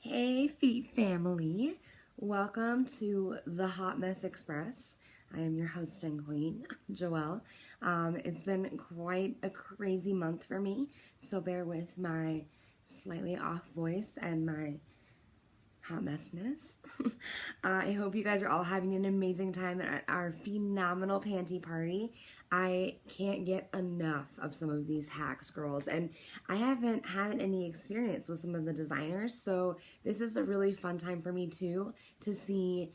Hey Feet family, welcome to the Hot Mess Express. I am your host and queen, Joelle. It's been quite a crazy month for me, so bear with my slightly off voice and my hot messness. I hope you guys are all having an amazing time at our phenomenal panty party. I can't get enough of some of these hacks, girls, and I haven't had any experience with some of the designers, so this is a really fun time for me too, to see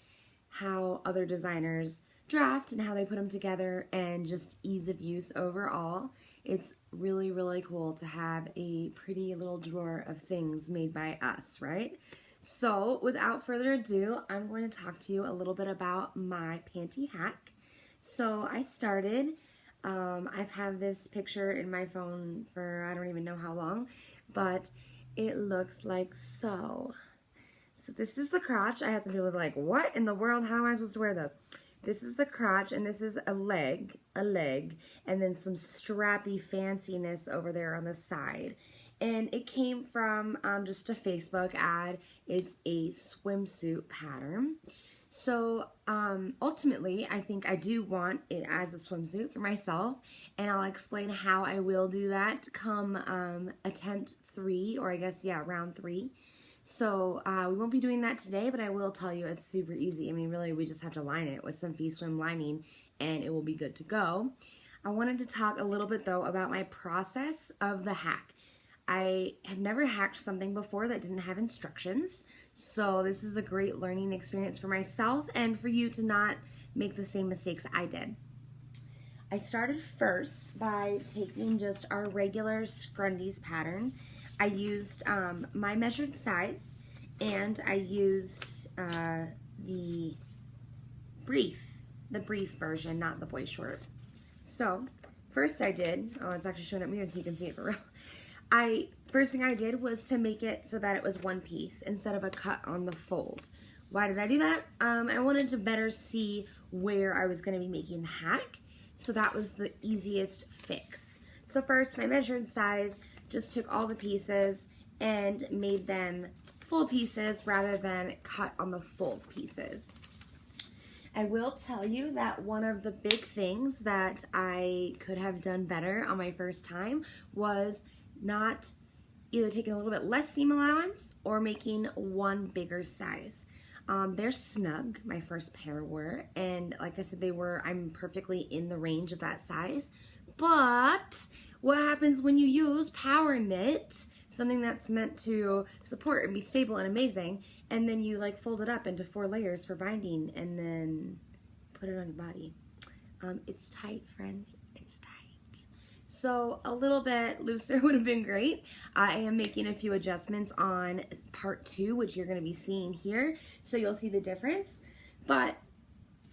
how other designers draft and how they put them together and just ease of use overall. It's really, really cool to have a pretty little drawer of things made by us, right? So without further ado, I'm going to talk to you a little bit about my panty hack. So I started, I've had this picture in my phone for I don't even know how long, but it looks like so. So this is the crotch. I had some people like, what in the world? How am I supposed to wear those? This is the crotch, and this is a leg, and then some strappy fanciness over there on the side. And it came from just a Facebook ad. It's a swimsuit pattern. So ultimately, I think I do want it as a swimsuit for myself, and I'll explain how I will do that come attempt 3, or I guess, yeah, round 3. So we won't be doing that today, but I will tell you it's super easy. I mean, really, we just have to line it with some V-swim lining, and it will be good to go. I wanted to talk a little bit, though, about my process of the hack. I have never hacked something before that didn't have instructions, so this is a great learning experience for myself and for you to not make the same mistakes I did. I started first by taking just our regular Scrundies pattern. I used my measured size, and I used the brief version, not the boy short. So first I did, oh, it's actually showing up here so you can see it for real. First thing I did was to make it so that it was one piece instead of a cut on the fold. Why did I do that? I wanted to better see where I was going to be making the hack, so that was the easiest fix. So first, my measured size, just took all the pieces and made them full pieces rather than cut on the fold pieces. I will tell you that one of the big things that I could have done better on my first time was not either taking a little bit less seam allowance or making one bigger size. They're snug, my first pair were, and like I said, I'm perfectly in the range of that size. But what happens when you use power knit, something that's meant to support and be stable and amazing, and then you like fold it up into 4 layers for binding and then put it on your body? It's tight, friends, it's tight. So a little bit looser would have been great. I am making a few adjustments on part 2, which you're going to be seeing here, so you'll see the difference. But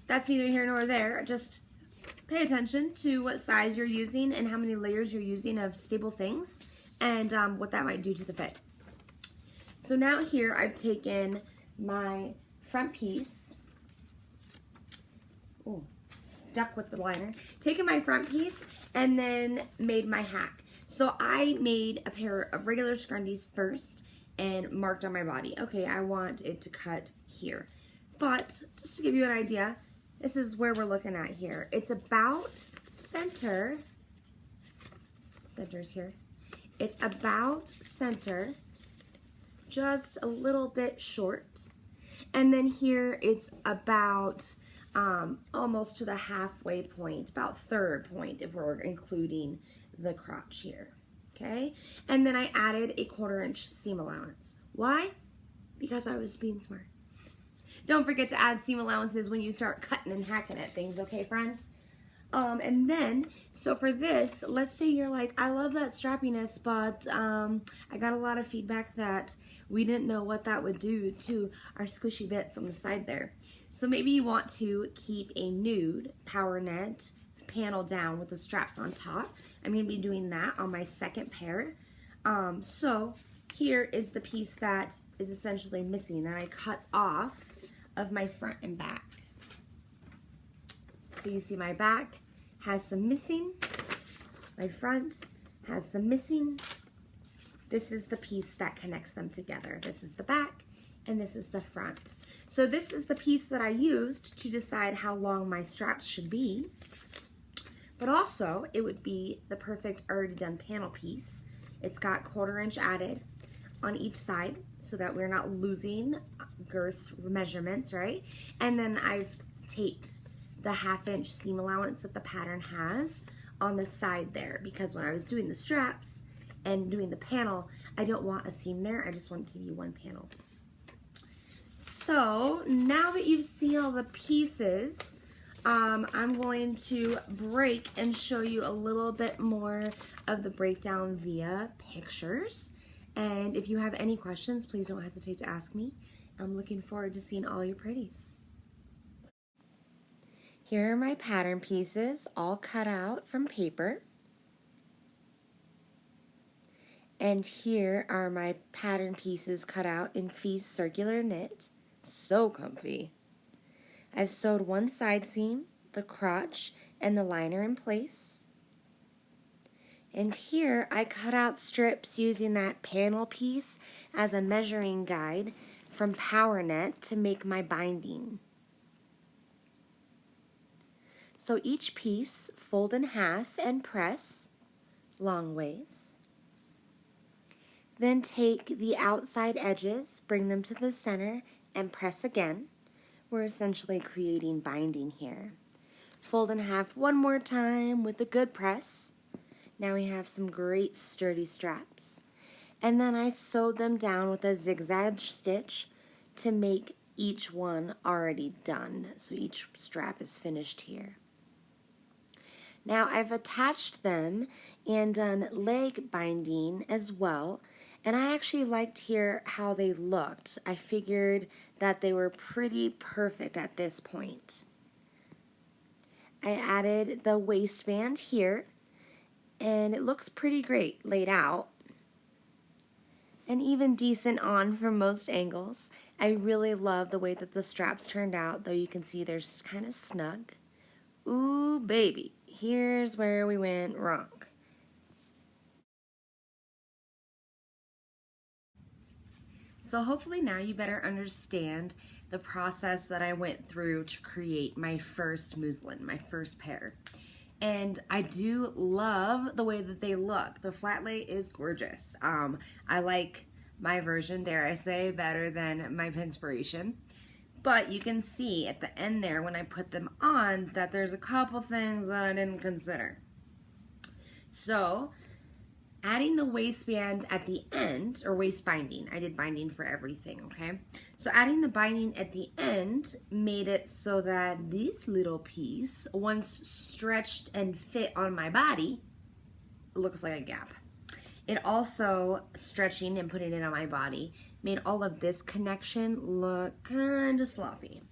that's neither here nor there. Just pay attention to what size you're using and how many layers you're using of stable things, and what that might do to the fit. So now here I've taken my front piece, stuck with the liner, taken my front piece and then made my hack. So I made a pair of regular Scrundies first and marked on my body. Okay, I want it to cut here. But just to give you an idea, this is where we're looking at here. It's about center's here. It's about center, just a little bit short. And then here it's about almost to the halfway point, about 3rd point if we're including the crotch here, okay? And then I added a 1/4 inch seam allowance. Why? Because I was being smart. Don't forget to add seam allowances when you start cutting and hacking at things, okay, friends? And then, so for this, let's say you're like, I love that strappiness, but I got a lot of feedback that we didn't know what that would do to our squishy bits on the side there. So maybe you want to keep a nude power knit panel down with the straps on top. I'm going to be doing that on my 2nd pair. So here is the piece that is essentially missing that I cut off of my front and back. So you see my back has some missing, my front has some missing, this is the piece that connects them together. This is the back and this is the front. So this is the piece that I used to decide how long my straps should be, but also it would be the perfect already done panel piece. It's got 1/4 inch added on each side so that we're not losing girth measurements, right? And then I've taped the 1/2 inch seam allowance that the pattern has on the side there, because when I was doing the straps and doing the panel, I don't want a seam there. I just want it to be one panel. So now that you've seen all the pieces, I'm going to break and show you a little bit more of the breakdown via pictures. And if you have any questions, please don't hesitate to ask me. I'm looking forward to seeing all your pretties. Here are my pattern pieces, all cut out from paper. And here are my pattern pieces cut out in Feast circular knit. So comfy. I've sewed one side seam, the crotch, and the liner in place. And here I cut out strips using that panel piece as a measuring guide from Power Net to make my binding. So each piece fold in half and press long ways. Then take the outside edges, bring them to the center, and press again. We're essentially creating binding here. Fold in half one more time with a good press. Now we have some great sturdy straps. And then I sewed them down with a zigzag stitch to make each one already done. So each strap is finished here. Now I've attached them and done leg binding as well. And I actually liked here how they looked. I figured that they were pretty perfect at this point. I added the waistband here, and it looks pretty great laid out, and even decent on from most angles. I really love the way that the straps turned out, though you can see they're kind of snug. Ooh, baby, here's where we went wrong. So hopefully now you better understand the process that I went through to create my first muslin, my first pair. And I do love the way that they look. The flat lay is gorgeous. I like my version, dare I say, better than my Pinspiration. But you can see at the end there when I put them on that there's a couple things that I didn't consider. So adding the waistband at the end, or waist binding, I did binding for everything, okay? So adding the binding at the end made it so that this little piece, once stretched and fit on my body, looks like a gap. It also, stretching and putting it on my body, made all of this connection look kind of sloppy.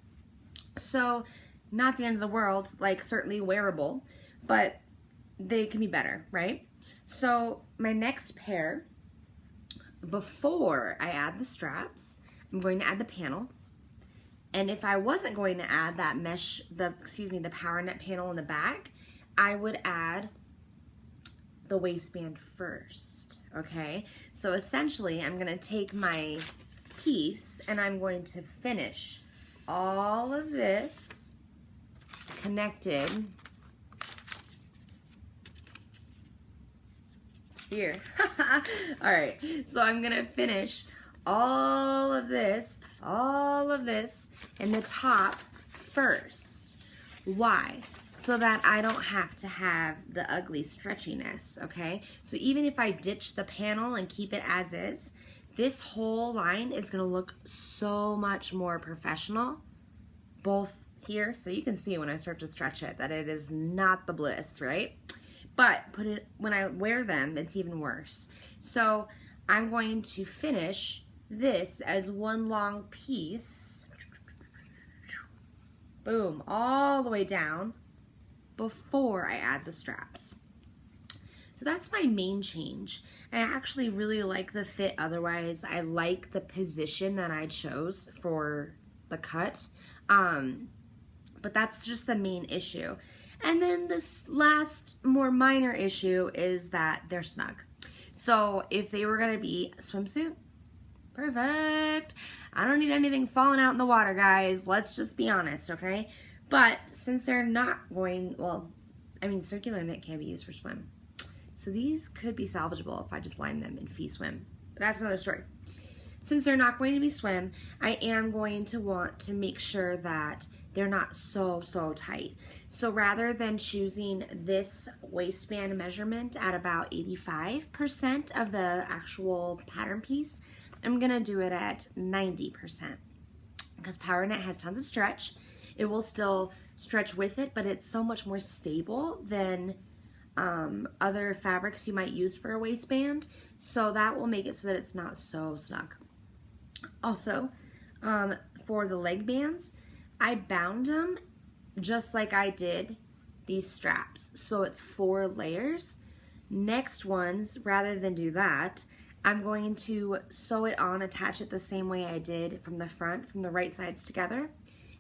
So, not the end of the world, like certainly wearable, but they can be better, right? So my next pair, before I add the straps, I'm going to add the panel. And if I wasn't going to add that mesh, the Power Net panel in the back, I would add the waistband first, okay? So essentially, I'm gonna take my piece and I'm going to finish all of this connected here. All right, so I'm gonna finish all of this in the top first. Why? So that I don't have to have the ugly stretchiness, okay? So even if I ditch the panel and keep it as is, this whole line is gonna look so much more professional, both here, so you can see when I start to stretch it that it is not the bliss, right? But when I wear them, it's even worse. So I'm going to finish this as one long piece, boom, all the way down before I add the straps. So that's my main change. I actually really like the fit otherwise. I like the position that I chose for the cut, but that's just the main issue. And then this last, more minor issue is that they're snug. So if they were gonna be a swimsuit, perfect. I don't need anything falling out in the water, guys. Let's just be honest, okay? But since they're not going, well, I mean, circular knit can be used for swim. So these could be salvageable if I just line them in fee swim. But that's another story. Since they're not going to be swim, I am going to want to make sure that they're not so tight. So rather than choosing this waistband measurement at about 85% of the actual pattern piece, I'm gonna do it at 90%. Because Power Knit has tons of stretch. It will still stretch with it, but it's so much more stable than other fabrics you might use for a waistband. So that will make it so that it's not so snug. Also, for the leg bands, I bound them just like I did these straps. So it's 4 layers. Next ones, rather than do that, I'm going to sew it on, attach it the same way I did from the front, from the right sides together,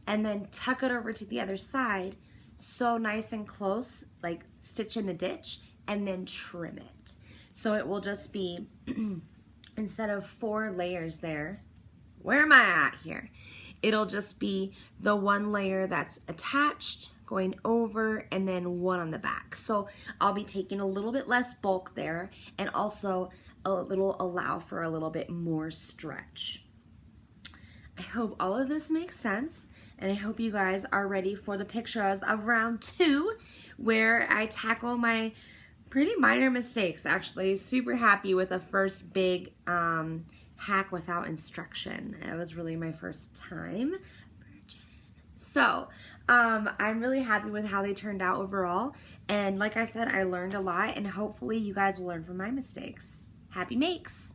and then tuck it over to the other side, sew nice and close, like stitch in the ditch, and then trim it. So it will just be, instead of 4 layers there, where am I at here? It'll just be the 1 layer that's attached, going over, and then 1 on the back. So I'll be taking a little bit less bulk there, and also allow for a little bit more stretch. I hope all of this makes sense, and I hope you guys are ready for the pictures of round 2, where I tackle my pretty minor mistakes. Actually, super happy with the first big hack without instruction. It was really my first time. So I'm really happy with how they turned out overall, and like I said, I learned a lot, and hopefully you guys will learn from my mistakes. Happy makes!